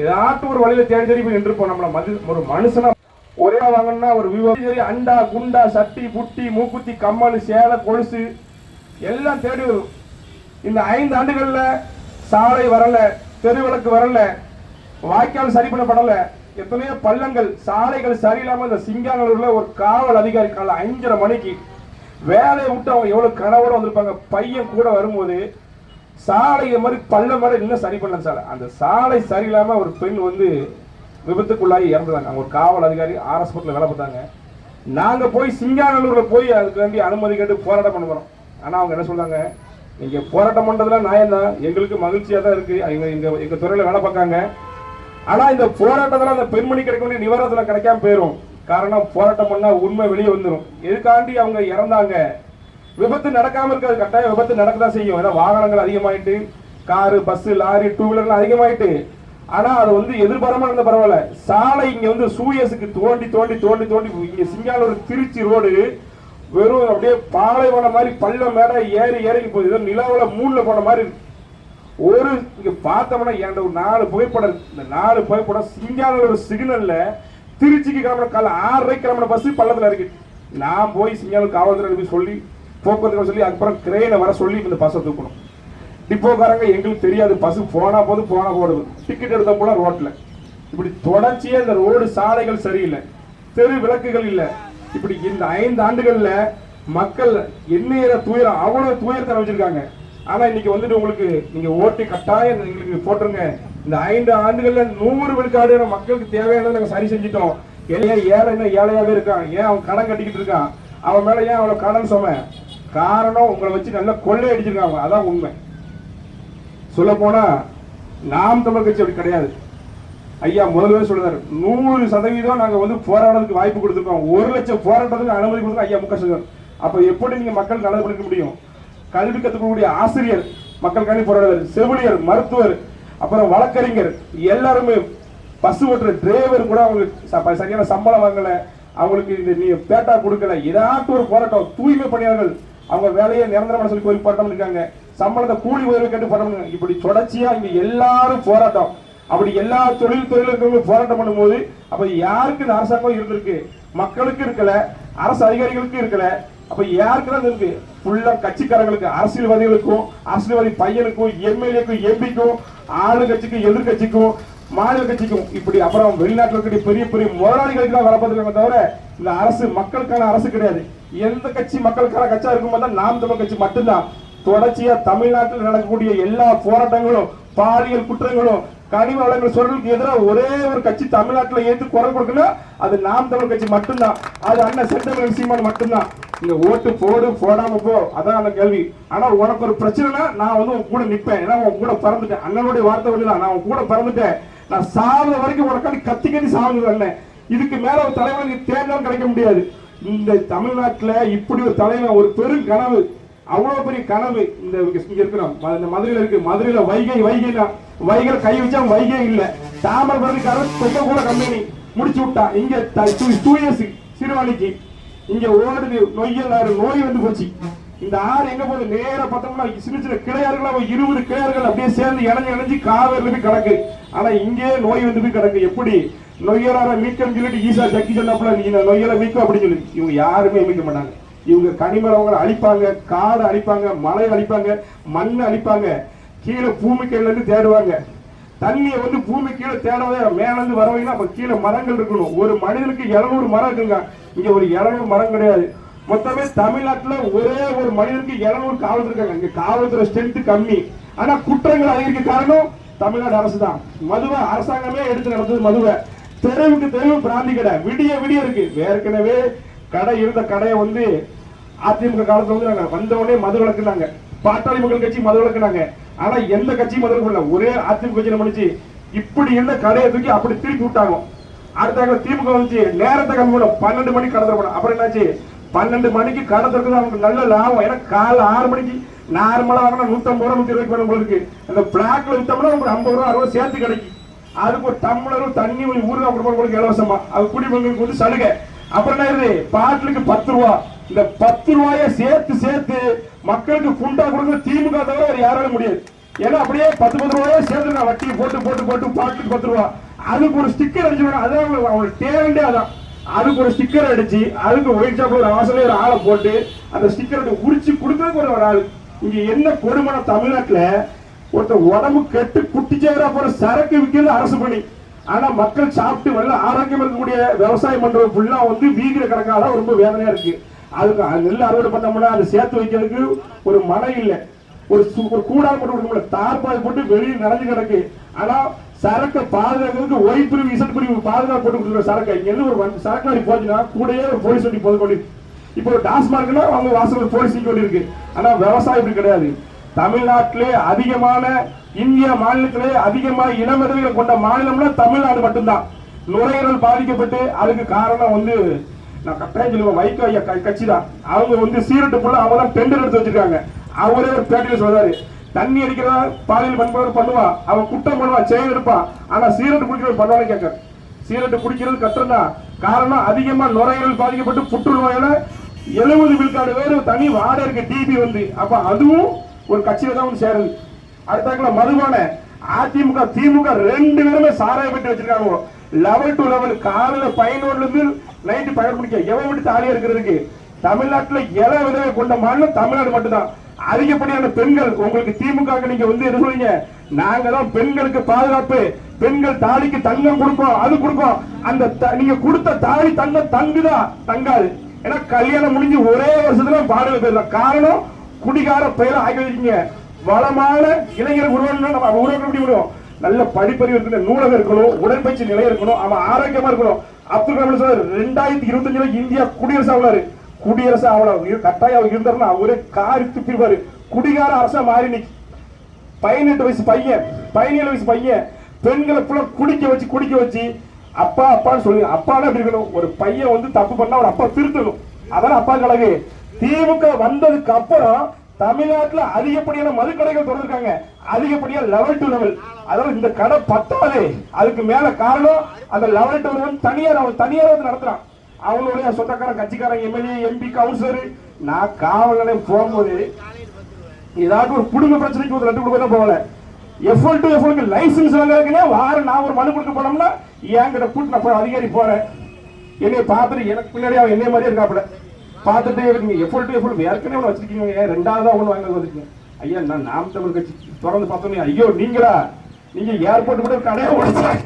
ஏதாட்டும் ஒரு வழியில தேடி தேடி போய் நின்றுப்போம். நம்மள ஒரு மனுஷனா ஒரே வாங்கணும்னா ஒரு சரி அண்டா குண்டா சட்டி புட்டி மூக்குத்தி கம்மல் சேலை கொலுசு எல்லாம் தேடி வரும். இந்த 5 ஆண்டுகள்ல சாலை வரல, தெருவிளக்கு வரல, வாய்க்கால் சரி பண்ணப்படல, எத்தனையோ பள்ளங்கள் சாலைகள் சரியில்லாம இந்த சிங்கானூர்ல ஒரு காவல் அதிகாரி காலை 5:30 மணிக்கு வேலையை விட்டு அவங்க எவ்வளவு கனவோட வந்திருப்பாங்க. பையன் கூட வரும்போது சாலை இது மாதிரி பள்ளம் மாதிரி இன்னும் சரி பண்ணல சாலை. அந்த சாலை சரியில்லாம ஒரு பெண் வந்து விபத்துக்குள்ளாகி இறந்துதாங்க. அவங்க ஒரு காவல் அதிகாரி ஆர்எஸ் பட்டில் வேலை பார்த்தாங்க. நாங்க போய் சிங்கானூர்ல போய் அதுக்கு வேண்டி அனுமதி கேட்டு போராட்டம் பண்ண போறோம். ஆனா அவங்க என்ன சொல்றாங்க, நீங்க போராட்டம் பண்றதுல நியாயம் தான், எங்களுக்கு மகிழ்ச்சியா தான் இருக்கு, எங்க துறையில வேலை பார்க்காங்க. ஆனா இந்த போராட்டத்துல அந்த பெண்மணி கிடைக்க வேண்டிய நிவாரணத்துல கிடைக்காம போயிரும். காரணம் போராட்டம் பண்ணா உண்மை வெளியே வந்துடும். எதுக்காண்டி அவங்க இறந்தாங்க, விபத்து நடக்காம இருக்காது, கட்டாயம் விபத்து நடக்கதான் செய்யும். ஏன்னா வாகனங்கள் அதிகமாயிட்டு, காரு பஸ் லாரி 2 வீலர்லாம் அதிகமாயிட்டு. ஆனா அது வந்து எதிர்பாராம இருந்த பரவாயில்ல. சாலை இங்க வந்து சூயஸுக்கு தோண்டி தோண்டி தோண்டி தோண்டி இங்க சிங்கானூர் திருச்சி ரோடு வெறும் அப்படியே பாலைவனம் மாதிரி பள்ளம் மேட ஏறி ஏறி போகுது. ஏதோ நிலவுல 3ல போன மாதிரி ஒரு இங்க பார்த்தோம்னா என்கிட்ட ஒரு 4 புகைப்படம். இந்த 4 புகைப்படம் சிங்கானூர் சிக்னல்ல திருச்சிக்கு கிளம்புற காலை 6:30 கிளம்புற பஸ் பள்ளத்துல இருக்கு. நான் போய் சிங்கானூர் காவல்துறை சொல்லி போக்குவரத்து சொல்லி அதுக்கப்புறம் கிரேனை வர சொல்லி இந்த பஸ்ஸை தூக்கணும். டிப்போக்காரங்க எங்களுக்கு தெரியாது, பஸ் போனா போது போனா போடுது, டிக்கெட் எடுத்த போல ரோட்ல இப்படி தொடர்ச்சியே இந்த ரோடு சாலைகள் சரியில்லை, தெரு விளக்குகள் இல்லை. இப்படி இந்த 5 ஆண்டுகள்ல மக்கள் எண்ணெயிற துயரம் அவ்வளவு துயரத்தை வச்சிருக்காங்க. ஆனா இன்னைக்கு வந்துட்டு உங்களுக்கு நீங்க ஓட்டு கட்டாயம் எங்களுக்கு போட்டுருங்க, இந்த 5 ஆண்டுகள்ல 100 விழுக்காடு மக்களுக்கு தேவையானதை நாங்க சரி செஞ்சிட்டோம். ஏன் ஏழை இன்னும் ஏழையாவே இருக்கான், ஏன் அவன் கடன் கட்டிக்கிட்டு இருக்கான், அவன் மேல ஏன் அவ்வளவு கடன் சுமை, காரணம் உங்களை வச்சு நல்லா கொள்ளை அடிச்சிருக்காங்க. அதான் உண்மை. சொல்ல போனா நாம் தமிழர் கட்சி அப்படி கிடையாது. ஐயா முதல்வர் சொல்றாரு 100% நாங்க வந்து போராடுறதுக்கு வாய்ப்பு கொடுத்துருக்கோம், 1 லட்சம் போராட்டத்துக்கு அனுமதி கொடுத்துருக்கோம் ஐயா முக. அப்ப எப்படி நீங்க மக்கள் நல்லது பண்ணிக்க முடியும்? கல்வி கத்துக்கக்கூடிய ஆசிரியர், மக்கள் கல்வி போராடுவார், செவிலியர், மருத்துவர், அப்புறம் வழக்கறிஞர், எல்லாருமே பஸ் ஓட்டுற டிரைவர் கூட அவங்களுக்கு சரியான சம்பளம் வாங்கல, அவங்களுக்கு இந்த நீ பேட்டா கொடுக்கல, ஏதாட்டும் ஒரு போராட்டம். தூய்மை பணியாளர்கள் அவங்க வேலையை நிரந்தரமான சொல்லி போய் போராட்டம் இருக்காங்க, சம்பளத்தை கூலி உயர்வு கேட்டு போராட்டம். இப்படி தொடர்ச்சியா இங்க எல்லாரும் போராட்டம். அப்படி எல்லா தொழில் போராட்டம் பண்ணும்போது அப்ப யாருக்கு இந்த அரசாங்கம் இருந்திருக்கு? மக்களுக்கு இருக்கல, அரசு அதிகாரிகளுக்கு இருக்கல. அப்ப யாருக்கு தான் இருக்கு? ஃபுல்லா கட்சிக்காரங்களுக்கு, அரசியல்வாதிகளுக்கும், அரசியல்வாதி பையனுக்கும், எம்எல்ஏக்கும், எம்பிக்கும், ஆளுங்கட்சிக்கும், எதிர்கட்சிக்கும், மாநில கட்சிக்கும், இப்படி அப்புறம் வெளிநாட்டில் இருக்கக்கூடிய பெரிய பெரிய முதலாளிகளுக்கு தான் வேலை பார்த்துருக்காங்க. தவிர இந்த அரசு மக்களுக்கான அரசு கிடையாது. எந்த கட்சி மக்களுக்கான கட்சியா இருக்கும்போது தான் நாம் தமிழ் கட்சி மட்டும்தான். தொடர்ச்சியா தமிழ்நாட்டில் நடக்கக்கூடிய எல்லா போராட்டங்களும், பாலியல் குற்றங்களும், கனிம வளங்கள் சொல்றதுக்கு எதிராக ஒரே ஒரு கட்சி தமிழ்நாட்டில் ஏற்று குரல் கொடுக்கணும், அது நாம் தமிழ் கட்சி மட்டும்தான். அது அண்ணன் செந்தமிழன் சீமான் மட்டும்தான். நீங்க ஓட்டு போடு போடாம போ, அதான் அந்த கேள்வி. ஆனா உனக்கு ஒரு பிரச்சனைனா நான் வந்து உன் கூட நிற்பேன், ஏன்னா உன் கூட பிறந்துட்டேன். அண்ணனுடைய வார்த்தை வழிதான், நான் உன் கூட பிறந்துட்டேன், நான் சாகுற வரைக்கும் உனக்காண்டி கத்தி கத்தி சாகுது அண்ணன். இதுக்கு மேல ஒரு தலைவனுக்கு தேர்தலும் கிடைக்க முடியாது. இந்த தமிழ்நாட்டில் இப்படி ஒரு தலைவன், ஒரு பெரும் கனவு, அவ்வளவு பெரிய கனவு இந்த இங்க இருக்கிறோம். மதுரையில இருக்கு, மதுரையில வைகைனா வைகை கை வச்சா வைகை இல்ல, தாமிரபரணிக்காரன் தொகை கூட கம்பெனி முடிச்சு விட்டான். இங்க சிறுவாணிக்கு இங்க ஓடுது நொய்யல் ஆறு, நோய் வந்து போச்சு. இந்த ஆறு எங்க போகுது? நேர பார்த்தோம்னா சின்ன சின்ன கிளையாறுகளா 20 கிளையாறுகள் அப்படியே சேர்ந்து இணைஞ்சு காவேரில போய் கிடக்கு. ஆனா இங்கே நோய் வந்து போய் கிடக்கு. எப்படி நொய்யலார மீட்கம் சொல்லிட்டு ஈசா ஜக்கி சொன்னாப்புல நீ நொய்யலை மீட்கும் அப்படின்னு சொல்லி இவங்க யாருமே மீட்க மாட்டாங்க. இவங்க கனிமரவங்களை அழிப்பாங்க, காடு அழிப்பாங்க, மலை அழிப்பாங்க, மண்ணை அழிப்பாங்க, கீழே பூமி கீழ இருந்து தேடுவாங்க. தண்ணியை வந்து பூமி கீழே தேடாத மேல இருந்து வரவைங்கன்னா அப்ப கீழே மரங்கள் இருக்கணும். ஒரு மனிதனுக்கு 700 மரம் இருக்குங்க, இங்க ஒரு 700 மரம் கிடையாது. மொத்தமே தமிழ்நாட்டுல ஒரே ஒரு மனிதனுக்கு 700 காவல்துறை இருக்காங்க. இங்க காவல்துறை ஸ்ட்ரென்த் கம்மி, ஆனா குற்றங்கள் அதிகரிக்க காரணம் தமிழ்நாடு அரசு தான். மதுவை அரசாங்கமே எடுத்து நடந்தது. மதுவை தெருவுக்கு தெருவு பிராந்தி கடை விடிய விடிய இருக்கு. ஏற்கனவே கடை இருந்த கடையை வந்து அதிமுக காலத்துல வந்து நாங்க வந்தவொடனே மது விளக்குனாங்க, பாட்டாளி மக்கள் கட்சி மது விளக்குனாங்க. ஆனா எந்த கட்சியும் மது விளக்கு, ஒரே அதிமுக கட்சி பண்ணிச்சு. இப்படி இருந்த கடையை தூக்கி அப்படி திருப்பி விட்டாங்க. அடுத்த திமுக வந்துச்சு, நேரத்தை கம்மி பண்ண 12 மணிக்கு கடை திறக்கணும். அப்புறம் என்னாச்சு, 12 மணிக்கு கடை திறக்கிறது அவங்களுக்கு நல்ல லாபம். ஏன்னா காலை 6 மணிக்கு நார்மலா வாங்கினா 150 ரூபா 120 ரூபாய் இருக்கு. அந்த பிளாக்ல வித்தோம்னா உங்களுக்கு 50 ரூபா 60 சேர்த்து கிடைக்கும். அதுக்கு ஒரு டம்ளரும் தண்ணி ஊறுகாய் கொடுப்பாங்க இலவசமா, அது குடிமக்களுக்கு வந்து சலுகை. அப்புறம் என்ன, பாட்டிலுக்கு 10 ரூபா. இந்த 10 ரூபாய சேர்த்து சேர்த்து மக்களுக்கு புண்டா கொடுக்க திமுக தவிர வேற யாராலும் முடியாது. ஏன்னா அப்படியே 10 ரூபாயே சேர்த்து வட்டி போட்டு போட்டு போட்டு பாக்கெட் 10 ரூபா அதுக்கு ஒரு ஸ்டிக்கர் அடிச்சு அதான் அவங்களுக்கு தேவைண்டே அதான். அதுக்கு ஒரு ஸ்டிக்கர் அடிச்சு அதுக்கு ஒயிட் ஷாப்ல ஒரு அவசரம் ஒரு ஆளை போட்டு அந்த ஸ்டிக்கரை உரிச்சு கொடுக்கறதுக்கு ஒரு ஆள். இங்க என்ன கொடுமன தமிழ்நாட்டுல ஒருத்தர் உடம்பு கெட்டு குட்டிச்சேரா போற சரக்கு விற்கிறது அரசு பணி. ஆனா மக்கள் சாப்பிட்டு நல்ல ஆரோக்கியம் இருக்கக்கூடிய விவசாயம் பண்றது ஃபுல்லா வந்து வீகிற கணக்கால ரொம்ப வேதனையா இருக்கு. அதுக்கு நெல் அறுவடை பண்ணோம்னா அதை சேர்த்து வைக்கிறதுக்கு ஒரு மழை இல்லை, ஒரு கூடாது போட்டு கொடுக்க தார்பாய் போட்டு வெளியில் நடந்து கிடக்கு. ஆனா சரக்கை பாதுகாக்கிறதுக்கு ஒய் பிரிவு இசட் பிரிவு பாதுகாப்பு போட்டு கொடுக்குற சரக்கை இங்க இருந்து ஒரு சரக்காரி போச்சுன்னா கூடயே ஒரு போலீஸ் வண்டி போது கொண்டு இப்போ ஒரு டாஸ்மார்க்னா அவங்க வாசல் போலீஸ் கொண்டு இருக்கு. ஆனா விவசாயம் இப்படி கிடையாது. தமிழ்நாட்டிலே அதிகமான இந்திய மாநிலத்திலே அதிகமாக இனமெதிரிகளை கொண்ட மாநிலம்னா தமிழ்நாடு மட்டும்தான். நுரையீரல் பாதிக்கப்பட்டு அதுக்கு காரணம் வந்து நான் கட்டாயம் சொல்லுவேன் வைகோ ஐயா கட்சி தான். அவங்க வந்து சீரட்டுக்குள்ள அவங்க தான் டெண்டர் எடுத்து வச்சிருக்காங்க. அவரே ஒரு பேட்டியில சொல்றாரு, தண்ணி அடிக்கிறதா பாலியல் பண்பவர் பண்ணுவான், அவன் குற்றம் பண்ணுவான், செயல் எடுப்பான். ஆனா சீரட்டு குடிக்கிறது பண்ணுவான்னு கேட்க, சீரட்டு குடிக்கிறது கஷ்டம் தான். காரணம் அதிகமா நுரையீரல் பாதிக்கப்பட்டு புற்றுநோயில 70 விழுக்காடு பேர் தனி வாடகை இருக்கு டிபி வந்து. அப்ப அதுவும் ஒரு கட்சியில தான் வந்து சேருது. அடுத்த மதுபான அதிமுக திமுக 2 பேருமே சாராய பெற்று வச்சிருக்காங்க. லெவல் டு லெவல் காலையில 11 இருந்து நைட்டு 12 மணிக்கு எவன் விட்டு தாலியா இருக்கிறதுக்கு. தமிழ்நாட்டுல இல விதவை கொண்ட மாநிலம் தமிழ்நாடு மட்டும்தான். அதிகப்படியான பெண்கள் உங்களுக்கு திமுக நீங்க வந்து என்ன சொல்றீங்க, நாங்க தான் பெண்களுக்கு பாதுகாப்பு, பெண்கள் தாலிக்கு தங்கம் கொடுப்போம், அது கொடுப்போம். அந்த நீங்க கொடுத்த தாலி தங்கம் தங்குதான் தங்காது. ஏன்னா கல்யாணம் முடிஞ்சு ஒரே வருஷத்துல பாடுக போயிடலாம். காரணம் குடிகார பெயரை ஆக்கி வச்சிருக்கீங்க. வளமான இளைஞர் உருவாக்கணும், நம்ம உருவாக்க முடியும். நல்ல படிப்பறிவு இருக்கணும், நூலகம் இருக்கணும், உடற்பயிற்சி நிலை இருக்கணும், அவன் ஆரோக்கியமா இருக்கணும். அப்துல் கலாம் சார் 2025 இந்தியா குடியரசு ஆகலாரு. குடியரசு ஆகல கட்டாயம் அவர் இருந்தாருன்னா அவரே காரி துப்பிடுவாரு. குடிகார அரசா மாறி நிக்கு. 18 வயசு பையன் 17 வயசு பையன் பெண்களை குடிக்க வச்சு அப்பா அப்பான்னு சொல்லி அப்பான்னு எப்படி இருக்கணும். ஒரு பையன் வந்து தப்பு பண்ணா ஒரு அப்பா திருத்தணும். அதான அப்பா கழகு. திமுக வந்ததுக்கு அப்புறம் தமிழ்நாட்டுல அதிகப்படியான மதுக்கடைகள் திறந்திருக்காங்க. அதிகப்படியா லெவல் டு லெவல். அதாவது இந்த கடை பத்தாதே, அதுக்கு மேல காரணம் அந்த லெவல் டு லெவல் தனியார் வந்து நடத்துறான். அவங்களுடைய சொந்தக்காரன் கட்சிக்காரன் எம்எல்ஏ எம்பி கவுன்சிலர். நான் காவல் நிலையம் போகும்போது ஏதாவது ஒரு குடும்ப பிரச்சனைக்கு ஒரு 2 குடும்பம் தான் போகல. எஃப்எல் டு எஃப்எல் லைசன்ஸ் வாங்குறதுக்குன்னே வாரம் நான் ஒரு மனு கொடுக்க போனோம்னா என்கிட்ட கூட்டு நான் போய் அதிகாரி போறேன். என்னைய பார்த்துட்டு எனக்கு பின்னாடி அவன் என்னைய மாதிரியே இருக்காப்புல பார்த்துட்டு நீங்க எஃப்எல் டு எஃப்எல் ஏற்கனவே வச்சிருக்கீங்க, 2ஆவதா ஒண்ணு வாங்க வச்சிருக்கீங்க. ஐயா நான் நாம் தமிழ் கட்சி திறந்து பார்த்தோன்னே ஐயோ நீங்களா, நீங்க ஏர்போர்ட் கூட ஒரு கடையை உடைச்சாங்க.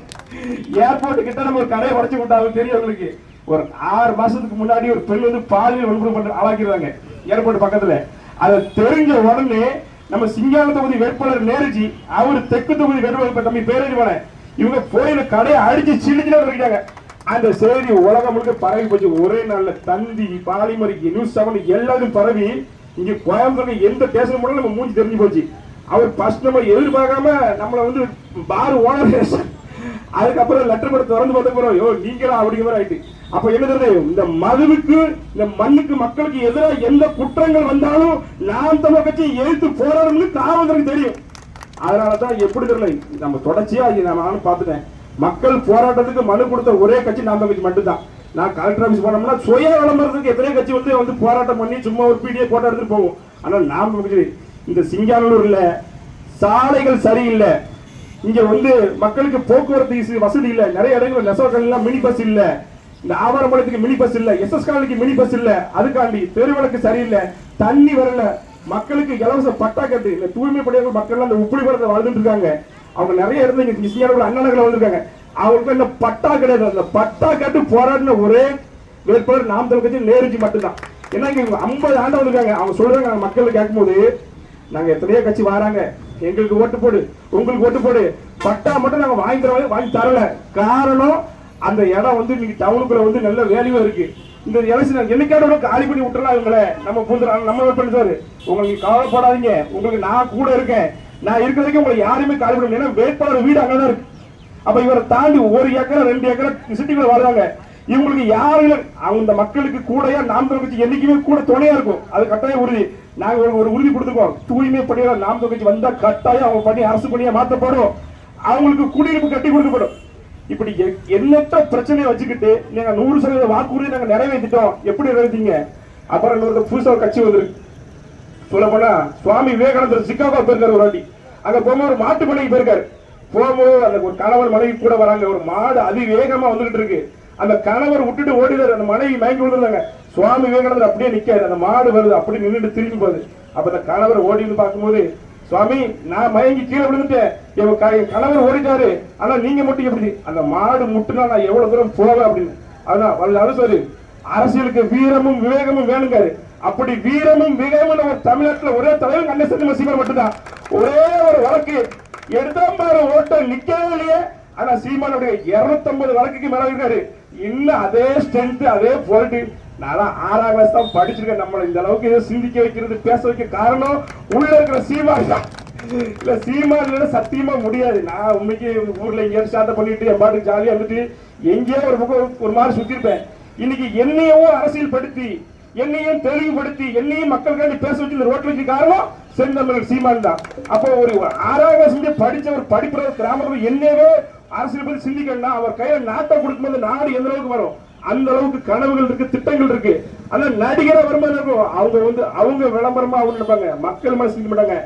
ஏர்போர்ட் கிட்ட நம்ம ஒரு கடையை உடைச்சு விட்டாலும் தெரியும் உங்களுக்கு. ஒரு 6 மாசத்துக்கு முன்னாடி ஒரு பெண் வந்து பாலியல் வன்முறை பண்ண ஆளாக்கிறாங்க ஏர்போர்ட் பக்கத்துல. அதை தெரிஞ்ச உடனே நம்ம சிங்கான தொகுதி வேட்பாளர் நேருஜி, அவர் தெற்கு தொகுதி வேட்பாளர் தம்பி பேரறிவான இவங்க போயில கடையை அடிச்சு சில்லிச்சுட்டு இருக்காங்க. அந்த செய்தி உலகம் முழுக்க பரவி போச்சு. ஒரே நாள்ல தந்தி பாலிமர் நியூஸ் 7 எல்லாரும் பரவி இங்க கோயம்புத்தூர் எந்த ஸ்டேஷன் போனாலும் நம்ம மூஞ்சி தெரிஞ்சு போச்சு. அவர் ஃபர்ஸ்ட் நம்ம எதிர்பார்க்காம நம்மள வந்து பார் ஓனர் அதுக்கப்புறம் லெட்டர் போட்டு திறந்து பார்த்த போறோம் யோ நீங்களா அப்படிங்கிற மாதிரி ஆயிட்டு. அப்ப என்ன தெரியுது, இந்த மதுவுக்கு இந்த மண்ணுக்கு மக்களுக்கு எதிராக எந்த குற்றங்கள் வந்தாலும் நாம் தமிழ் கட்சி எதிர்த்து போராடணும்னு காவல்துறைக்கு தெரியும். அதனாலதான் எப்படி தெரியல நம்ம தொடர்ச்சியா நானும் பார்த்துட்டேன். மக்கள் போராட்டத்துக்கு மனு கொடுத்த ஒரே கட்சி நாம் தமிழ் கட்சி மட்டும்தான். நான் கலெக்டர் ஆபீஸ் போனோம்னா சுய விளம்பரத்துக்கு எத்தனை கட்சி வந்து போராட்டம் பண்ணி சும்மா ஒரு பிடிஏ போட்டோ எடுத்துட்டு போகும். ஆனா நாம் தமிழ் கட்சி இந்த சிங்கானூர்ல சாலைகள் சரியில்லை, இங்க வந்து மக்களுக்கு போக்குவரத்து வசதி இல்ல, நிறைய இடங்கள் நெசவாக்கள் எல்லாம் மினி பஸ் இல்ல, இந்த ஆவாரப்பாளையத்துக்கு மினி பஸ் இல்ல, எஸ்எஸ் காலனிக்கு மினி பஸ் இல்ல, அதுக்காண்டி தெருவிளக்கு சரியில்லை, தண்ணி வரல, மக்களுக்கு இலவச பட்டா கட்டு. இந்த தூய்மை பணியாளர்கள் மக்கள் அந்த உப்புளி படத்தை வாழ்ந்துட்டு இருக்காங்க. அவங்க நிறைய இடத்துல அண்ணனங்களை வந்திருக்காங்க. அவங்களுக்கு இந்த பட்டா கிடையாது. அந்த பட்டா கட்டு போராடின ஒரே வேட்பாளர் நாம் தமிழ் கட்சி நேருஜி மட்டும்தான். ஏன்னா இங்க 50 ஆண்டு வந்திருக்காங்க. அவங்க சொல்றாங்க மக்கள் கேட்கும்போது நாங்க எத்தனையோ கட்சி வராங்க, எங்களுக்கு ஓட்டு போடு உங்களுக்கு ஓட்டு போடு, பட்டா மட்டும் நாங்க வாங்கி தரல. காரணம் அந்த இடம் வந்து நீங்க டவுனுக்குள்ள வந்து நல்ல வேல்யூ இருக்கு. இந்த எலெக்ஷன் என்னைக்காவது காலி பண்ணி விட்டுறலாம் இவங்களை நம்ம பூந்துறாங்க நம்ம ஓட் பண்ணி சார். உங்களுக்கு கவலைப்படாதீங்க, உங்களுக்கு நான் கூட இருக்கேன், நான் இருக்கிறதுக்கு உங்களை யாருமே காலி பண்ண முடியாது. வேட்பாளர் வீடு அங்கதான் இருக்கு. அப்ப இவரை தாண்டி 1 ஏக்கரை 2 ஏக்கரை சிட்டிக்குள்ள வாழ்றாங்க. இவங்களுக்கு யாரும் அவங்க மக்களுக்கு கூடயா நாம் தமிழ் கட்சி என்னைக்குமே கூட துணையா இருக்கும். அது கட்டாயம் உறுதி. நாங்க ஒரு உறுதி கொடுத்துருக்கோம். தூய்மை பணியாளர் நாம் தமிழ் கட்சி வந்தா கட்டாயம் அவங்க பண்ணி அரசு பணியா மாற்றப்படும், அவங்களுக்கு குடியிருப்பு கட்டி கொடுக்கப்படும். இப்படி எண்ணற்ற பிரச்சனையை வச்சுக்கிட்டு நீங்க 100% வாக்குறுதி நாங்க நிறைவேற்றிட்டோம். எப்படி நிறைவேற்றீங்க? அப்புறம் இன்னொரு புதுசா கட்சி வந்துருக்கு. சொல்ல போனா சுவாமி விவேகானந்தர் சிக்காகோ போயிருக்காரு ஒரு வாட்டி. அங்க போகும்போது ஒரு மாட்டு பண்ணைக்கு போயிருக்காரு. போகும்போது அந்த ஒரு கணவர் மனைவி கூட வராங்க. ஒரு மாடு அதிவேகமா வந்துகிட்டு இருக்கு. அந்த கணவர் விட்டுட்டு ஓடிதாரு. அந்த மனைவி மயங்கி விழுந்தாங்க. சுவாமி விவேகானந்தர் அப்படியே நிக்காரு. அந்த மாடு வருது, அப்படி நின்றுட்டு திரும்பி போகுது. அப்ப அந்த கணவர் ஓடின்னு பார்க்கும்போது, சுவாமி நான் மயங்கி கீழே விழுந்துட்டேன், என் கணவர் ஓடிட்டாரு, ஆனா நீங்க மட்டும் எப்படி? அந்த மாடு முட்டுனா நான் எவ்வளவு தூரம் போவேன் அப்படின்னு. அதான் சொல்லு, அரசியலுக்கு வீரமும் விவேகமும் வேணுங்காரு. அப்படி வீரமும் விவேகமும் ஒரு தமிழ்நாட்டில் ஒரே தலைவர் கண்ணை செஞ்ச சீமான் மட்டும்தான். ஒரே ஒரு வழக்கு எடுத்தாம் பாரு, ஓட்ட நிக்கவே இல்லையே. ஆனா சீமானுடைய 250 வழக்குக்கு மேல இருக்காரு. இன்னும் அதே ஸ்ட்ரென்த், அதே போல்ட். நான் 6ஆம் கிளாஸ் தான் படிச்சிருக்கேன். நம்மளை இந்த அளவுக்கு ஏதோ சிந்திக்க வைக்கிறது, பேச வைக்க காரணம் உள்ள இருக்கிற சீமான் தான். இல்ல சீமான் சத்தியமா முடியாது. நான் உண்மைக்கு ஊர்ல எங்கேயாவது ஸ்டார்ட் பண்ணிட்டு என் பாட்டுக்கு ஜாலியா இருந்துட்டு எங்கேயோ ஒரு பக்கம் ஒரு மாதிரி சுத்தி இருப்பேன். இன்னைக்கு என்னையும் அரசியல் படுத்தி, என்னையும் தெளிவுபடுத்தி, என்னையும் மக்களுக்காண்டி பேச வச்சு இந்த ரோட்ல வச்சு காரணம் செந்தமிழர் சீமான் தான். அப்போ ஒரு 6ஆம் கிளாஸ் படிச்ச ஒரு படிப்புற கிராமத்தில் என்னவே அரசியல் பத்தி சிந்திக்கணும்னா அவர் கையில நாட்டை கொடுக்கும்போது நாடு எந்த அளவுக்கு வரும், அந்த அளவுக்கு கனவுகள் இருக்கு, திட்டங்கள் இருக்கு. ஆனா நடிகர வருமானம் இருக்கும். அவங்க விளம்பரமா அவங்க நினைப்பாங்க, மக்கள் மனசு சிந்திக்க மாட்டாங்க.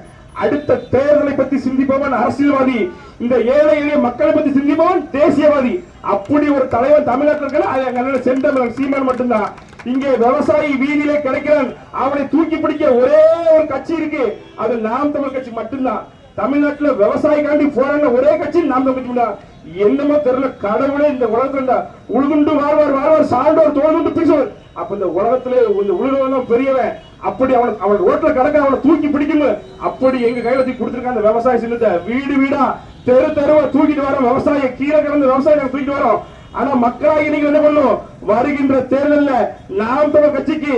அடுத்த தேர்தலை பத்தி சிந்திப்பவன் அரசியல்வாதி, இந்த ஏழை எளிய மக்களை பத்தி சிந்திப்பவன் தேசியவாதி. அப்படி ஒரு தலைவன் தமிழ்நாட்டில் இருக்க செந்தமிழன் சீமான் மட்டும்தான். இங்கே விவசாயி வீதியிலே கிடைக்கிறான், அவனை தூக்கி பிடிக்க ஒரே ஒரு கட்சி இருக்கு, அது நாம் தமிழ் கட்சி மட்டும்தான். தமிழ்நாட்டில் விவசாயிக்காண்டி போராடின ஒரே கட்சி நாம் தமிழ் கட்சி தான். என்னமோ தெரியல, கடவுளே இந்த உலகத்துல உழுதுண்டு வாழ்வார் சான்றோர் தோல்ந்து பேசுவார். அப்ப இந்த உலகத்திலே உழுதவன் பெரியவன், அப்படி அவன் ரோட்ல கிடக்க அவனை தூக்கி பிடிக்கணும். அப்படி எங்க கையில தூக்கி கொடுத்திருக்கான் அந்த விவசாய சின்னத்தை. வீடு வீடா தெருவா தூக்கிட்டு வரோம். விவசாய கீழே கிடந்து விவசாயம் தூக்கிட்டு வரோம். ஆனா மக்களாகி நீங்க என்ன பண்ணும், வருகின்ற தேர்தலில் நாம் தமிழ் கட்சிக்கு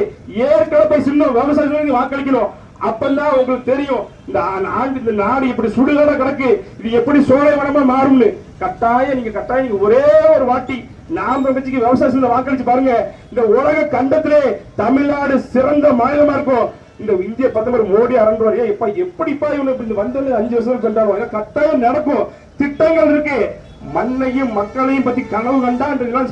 ஏற்கனவே சின்னம் விவசாயிகளுக்கு வாக்களிக்கணும். அப்பதான் உங்களுக்கு தெரியும் இந்த நாடு இப்படி சுடுகாட கிடக்கு, இது எப்படி சோலை வனமா மாறும்னு. கட்டாயம் ஒரே ஒரு வாட்டி நாம் கட்சிக்கு விவசாய சின்னம் வாக்களிச்சு பாருங்க. இந்த உலக கண்டத்திலே தமிழ்நாடு சிறந்த மாநிலமா இருக்கும். இந்த இந்திய பிரதமர் மோடி அரண்வாரியா எப்படிப்பா இவனு வந்தது 5 வருஷம் கண்டாலும் கட்டாயம் நடக்கும். திட்டங்கள் இருக்கு. மண்ணையும் மக்களையும் பத்தி கனவு கண்டா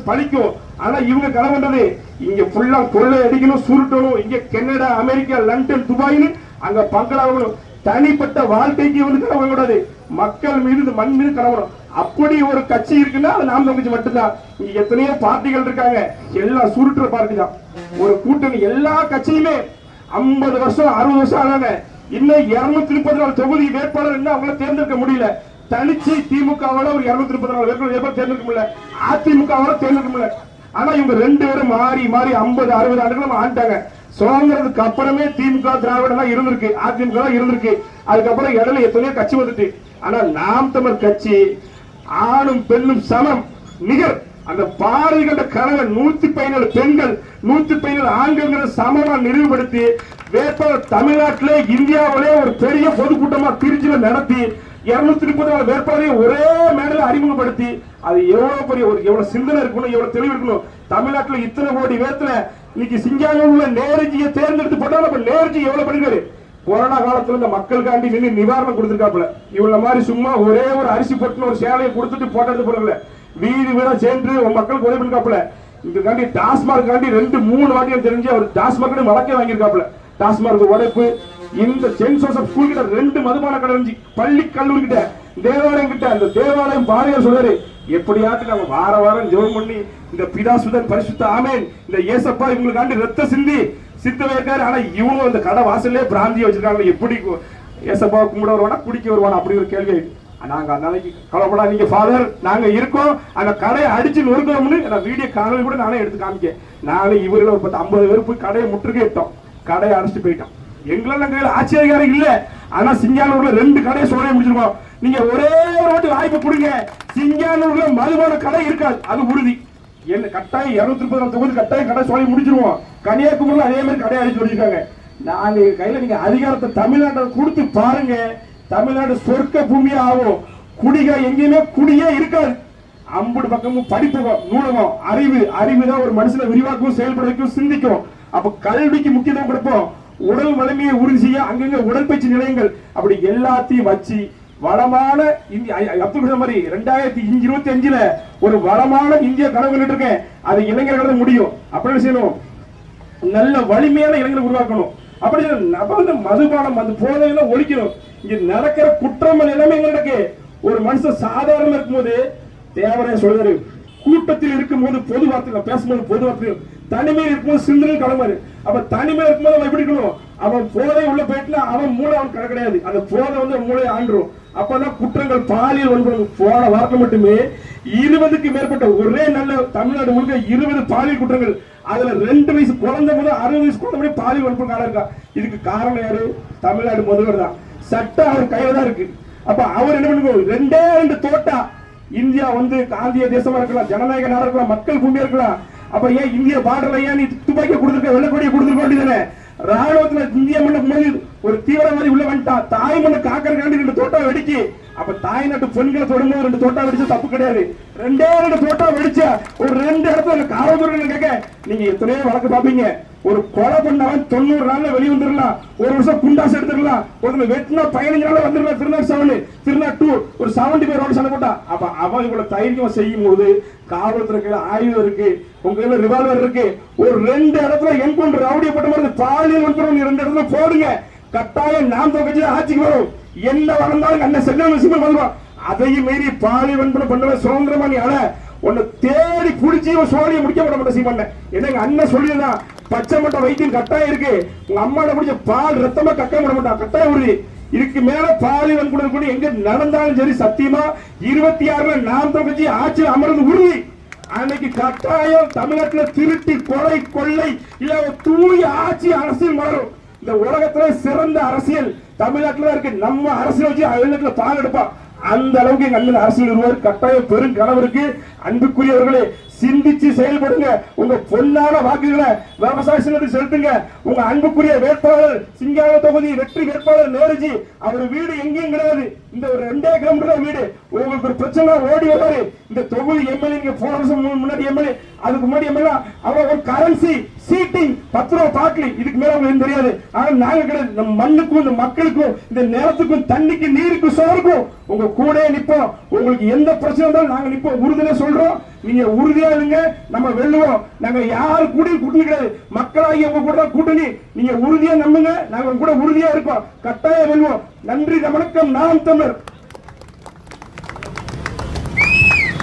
பழிக்கும். ஆனா இவங்க கனவுன்றது இங்க ஃபுல்லா கொள்ளை அடிக்கணும், சுருட்டணும். இங்க கனடா, அமெரிக்கா, லண்டன், துபாய்னு அங்க பங்களாகணும். தனிப்பட்ட வாழ்க்கைக்கு வந்து கனவு கூடாது, மக்கள் மீது மண் மீது கனவணும். அப்படி ஒரு கட்சி இருக்குன்னா அது நாம் தமிழ் கட்சி மட்டும்தான். இங்க எத்தனையோ பார்ட்டிகள் இருக்காங்க, எல்லாம் சுருட்டுற பார்ட்டி தான். ஒரு கூட்டணி எல்லா கட்சியுமே 50 வருஷம் 60 வருஷம் ஆனாங்க. இன்னும் 234 தொகுதி வேட்பாளர் என்ன அவங்கள தேர்ந்தெடுக்க முடியல. தனிச்சு திமுகவால ஒரு 234 வேட்பாளர் தேர்ந்தெடுக்க முடியல, அதிமுகவால தேர்ந்தெடுக்க முடியல. ஆனா இவங்க 2 பேரும் மாறி 50 60 ஆண்டுகள் ஆண்டாங்க. சுதந்திரத்துக்கு அப்புறமே திமுக திராவிட எல்லாம் இருந்திருக்கு, அதிமுக இருந்திருக்கு. அதுக்கப்புறம் இடையில எத்தனையோ கட்சி வந்துட்டு. ஆனா நாம் தமிழ் கட்சி ஆணும் பெண்ணும் சமம் நிகர். அந்த பாரதி கண்ட கணவன் 117 பெண்கள் 117 ஆண்கள் சமமா நிறுவப்படுத்தி வேட்பாளர் தமிழ்நாட்டிலே இந்தியாவிலே ஒரு பெரிய பொதுக்கூட்டமா திருச்சியில நடத்தி 234 வேட்பாளரையும் ஒரே மேடையில் அறிமுகப்படுத்தி, அது எவ்வளவு பெரிய எவ்வளவு சிந்தனை இருக்கணும், எவ்வளவு தெளிவு இருக்கணும். தமிழ்நாட்டில் இத்தனை கோடி பேர்த்துல இன்னைக்கு சிங்கானூர்ல நேருஜியை தேர்ந்தெடுத்து போட்டாலும் நேருஜி எவ்வளவு பண்ணிருக்காரு. கொரோனா காலத்துல இந்த மக்களுக்காண்டி நின்று நிவாரணம் கொடுத்திருக்காப்புல. இவ்வளவு மாதிரி சும்மா ஒரே ஒரு அரிசி போட்டு ஒரு சேலையை கொடுத்துட்டு போட்டது போடல, வீடு வீடா சென்று மக்களுக்கு உதவி பண்ணிருக்காப்புல. இதுக்காண்டி டாஸ்மார்க் காண்டி 2-3 வாட்டியும் தெரிஞ்சு அவர் டாஸ்மார்க் வழக்கே வாங்கியிருக்காப்புல. டாஸ்மார்க் உடைப்பு, இந்த சென்ட் ஜோசப் ஸ்கூல் கிட்ட 2 மதுபான கடை இருந்துச்சு, பள்ளி கல்லூரி கிட்ட, தேவாலயம் கிட்ட. அந்த தேவாலயம் பாரதியார் சொல்றாரு, எப்படியாட்டு நம்ம வாரம் ஜெபம் பண்ணி இந்த பிதாசுதன் பரிசுத்த ஆமேன் இந்த ஏசப்பா இவங்களுக்காண்டி ரத்த சித்தவே இருக்காரு. ஆனா இவங்க அந்த கடை வாசல்லே பிராந்தியை வச்சிருக்காங்க. எப்படி ஏசப்பா கும்பிட வருவானா, குடிக்க வருவானா, அப்படி ஒரு கேள்வி. நாங்க அந்த நாளைக்கு கவலைப்படா, நீங்க ஃபாதர் நாங்க இருக்கோம், அந்த கடையை அடிச்சு நொறுக்கணும்னு நான் வீடியோ காணொலி கூட நானே எடுத்து காமிக்க. நானே இவர்கள் ஒரு 50 பேர் போய் கடையை முற்றுகையிட்டோம், கடையை அடிச்சுட்டு போயிட்டோம். எங்களால கையில் ஆட்சி அதிகாரம் இல்ல. ஆனா சிங்கானூர்ல 2 கடையை சோழைய முடிச்சிருக்கோம். நீங்க ஒரே ஒரு வாட்டி வாய்ப்பு கொடுங்க, சிங்கானூர்ல மதுபான கடை இருக்காது, அது உறுதி. என்ன கட்டாயம் 234 தொகுதி கட்டாயம் கடை சோழைய முடிச்சிருவோம். கன்னியாகுமரியில் அதே மாதிரி கடையை அடிச்சு வச்சிருக்காங்க. நாங்க கையில நீங்க அதிகாரத்தை தமிழ்நாட்டில் கொடுத்து பாருங்க, தமிழ்நாடு சொர்க்க பூமியா ஆகும். குடிக எங்கேயுமே குடியே இருக்காது. 50 பக்கமும் படிப்புகம், நூலகம், அறிவுதான் ஒரு மனுஷனை விரிவாக்கும், செயல்பட வைக்கும், சிந்திக்கும். அப்ப கல்விக்கு முக்கியத்துவம் கொடுப்போம். உடல் வலிமையை உறுதி செய்ய அங்கங்க உடற்பயிற்சி நிலையங்கள், அப்படி எல்லாத்தையும் வச்சு வளமான இந்தியா அப்துல் கலாம் மாதிரி 2025 ஒரு வளமான இந்திய கனவு இருக்கேன். அது இளைஞர்கள் முடியும். அப்படி செய்யணும், நல்ல வலிமையான இளைஞர்கள் உருவாக்கணும். அப்படி நம்ம வந்து மதுபானம் அந்த போதையெல்லாம் ஒழிக்கணும். இங்க நடக்கிற குற்றம் எல்லாமே எங்க நடக்கு? ஒரு மனுஷன் சாதாரண இருக்கும்போது தேவரே சொல்றாரு, கூட்டத்தில் இருக்கும்போது பொது வார்த்தைகள் பேசும்போது பொது வார்த்தைகள், தனிமையில் இருக்கும்போது சிந்தனை கிளம்புறாரு. அப்ப தனிமையில் இருக்கும்போது அவன் எப்படி இருக்கணும்? அவன் போதை உள்ள போயிட்டுனா அவன் மூளை அவன் கிடையாது, அந்த போதை வந்து மூளையை ஆண்டுரும். அப்பதான் குற்றங்கள் பாலியல் வன்புணர்வு. போன வாரத்தில் மட்டுமே 20க்கு மேற்பட்ட ஒரே நல்ல தமிழ்நாடு முழுக்க 20 பாலியல் குற்றங்கள். அதுல 2 வயசு குழந்தை முதல் 60 வயசு குழந்தை பாலியல் வன்புணர்வு காலம் இருக்கா. இதுக்கு காரணம் யாரு? தமிழ்நாடு முதல்வர் தான். சட்டம் அவர் கையில தான் இருக்கு. அப்ப அவர் என்ன பண்ணுவோம்? 2 தோட்டா. இந்தியா வந்து காந்திய தேசமா இருக்கலாம், ஜனநாயக நாடா இருக்கலாம், மக்கள் பூமியா இருக்கலாம். அப்ப ஏன் இந்திய பார்டர்ல ஏன் நீ துப்பாக்கி கொடுத்துருக்க, வெள்ளக்கொடியை கொடுத்துருக்க வேண்டியதானே? ராணுவத்துல இந்திய மண்ணுக்கு ஒரு தீவிரவாதி உள்ள வந்துட்டான், தாய் மண்ணு காக்கறதுக்காண்டி 2 தோட்டா வெடிச்சு. அப்ப தாய் நாட்டு பெண்களை தொடங்கும்போது 2 தோட்டா வெடிச்சா தப்பு கிடையாது. 2 தோட்டா வெடிச்சா ஒரு 2 இடத்துல காவல்துறை கேட்க நீங்க எத்தனையோ வழக்கு பாப்பீங்க. ஒரு கொலை பண்ணவன் 90 நாள்ல வெளியே வந்துடலாம், ஒரு வருஷம் குண்டாசு எடுத்துடலாம், ஒரு வெட்டினா 15 நாள்ல வந்துடலாம். திருநாள் 7 திருநாள் 2 ஒரு 70 பேர் ரோடு சண்டை போட்டா. அப்ப அவன் இவ்வளவு தைரியம் செய்யும் போது காவல்துறை கையில ஆயுதம் இருக்கு, உங்க கையில ரிவால்வர் இருக்கு. ஒரு 2 இடத்துல என்கவுண்டர் ரவுடியை போட்ட மாதிரி பாலியல் வன்புணர்வு 2 இடத்துல போடுங்க. கட்டாயம் நாம் தொகைச்சு ஆட்சிக்கு வரும். என்ன வளர்ந்தாலும் அண்ணன் செல்வம் சிம்மன் வருவான். அதையும் மீறி பாலியல் வன்புணர்வு பண்ணவன் சுதந்திரமா நீ அட உன்னை தேடி பிடிச்சி சோழியை முடிக்க விட மாட்டேன் சீமண்ண. என்ன எங்க அண்ணன் சொல்லிதான் பச்சை மட்டை வைத்தியம் கட்டாயம் இருக்கு. உங்க அம்மாட பிடிச்ச பால் ரத்தமா கக்க விட மாட்டான், கட்டாயம் உறுதி. இதுக்கு மேல பாலியல் வன்புணர்வு எங்க நடந்தாலும் சரி சத்தியமா 26ல நாம் தொகைச்சி ஆட்சியில் அமர்ந்து உறுதி. அன்னைக்கு கட்டாயம் தமிழ்நாட்டில் திருட்டி கொலை கொள்ளை இல்ல தூய ஆட்சி அரசியல் மலரும். இந்த உலகத்துல சிறந்த அரசியல் தமிழ்நாட்டில் இருக்கு. நம்ம அரசியல் வச்சு வெளிநாட்டுல பால் எடுப்பான். அந்த அளவுக்கு எங்க அண்ணன் அரசியல் நிறுவனர் கட்டாயம் பெரும் கனவு இருக்கு. அன்புக்குரியவர்களே, சிந்திச்சு செயல்படுங்க. உங்க பொன்னான வாக்குகளை விவசாய சின்னத்துக்கு செலுத்துங்க. உங்க அன்புக்குரிய வேட்பாளர் சிங்கார தொகுதி வெற்றி வேட்பாளர் நேருஜி, அவர் வீடு எங்கேயும் கிடையாது, இந்த ஒரு 2 கிலோமீட்டர் வீடு. உங்களுக்கு ஒரு பிரச்சனை ஓடி வராரு. இந்த தொகுதி எம்எல்ஏ நீங்க போன வருஷம் முன்னாடி எம்எல்ஏ, அதுக்கு முன்னாடி எம்எல்ஏ, அவர் ஒரு கரன்சி சீட்டிங் 10 ரூபாய் பாட்லி, இதுக்கு மேல உங்களுக்கு தெரியாது. ஆனா நாங்க கிடையாது. நம்ம மண்ணுக்கும் இந்த மக்களுக்கும் இந்த நேரத்துக்கும் தண்ணிக்கு நீருக்கும் சோறுக்கும் உங்க கூட நிப்போம். உங்களுக்கு எந்த பிரச்சனை இருந்தாலும் நாங்க நிப்போம். உறுதியா சொல்றோம், நீங்க உறுதியா இருங்க, நம்ம வெல்லுவோம். நாங்க யாரு கூட கூட்டணி கிடையாது, மக்களாகி உங்க கூட கூட்டணி. நீங்க உறுதியா நம்புங்க, நாங்க கூட உறுதியா இருக்கோம். கட்டாயம் வெல்வோம். நன்றி, வணக்கம். நாம் தமிழர்.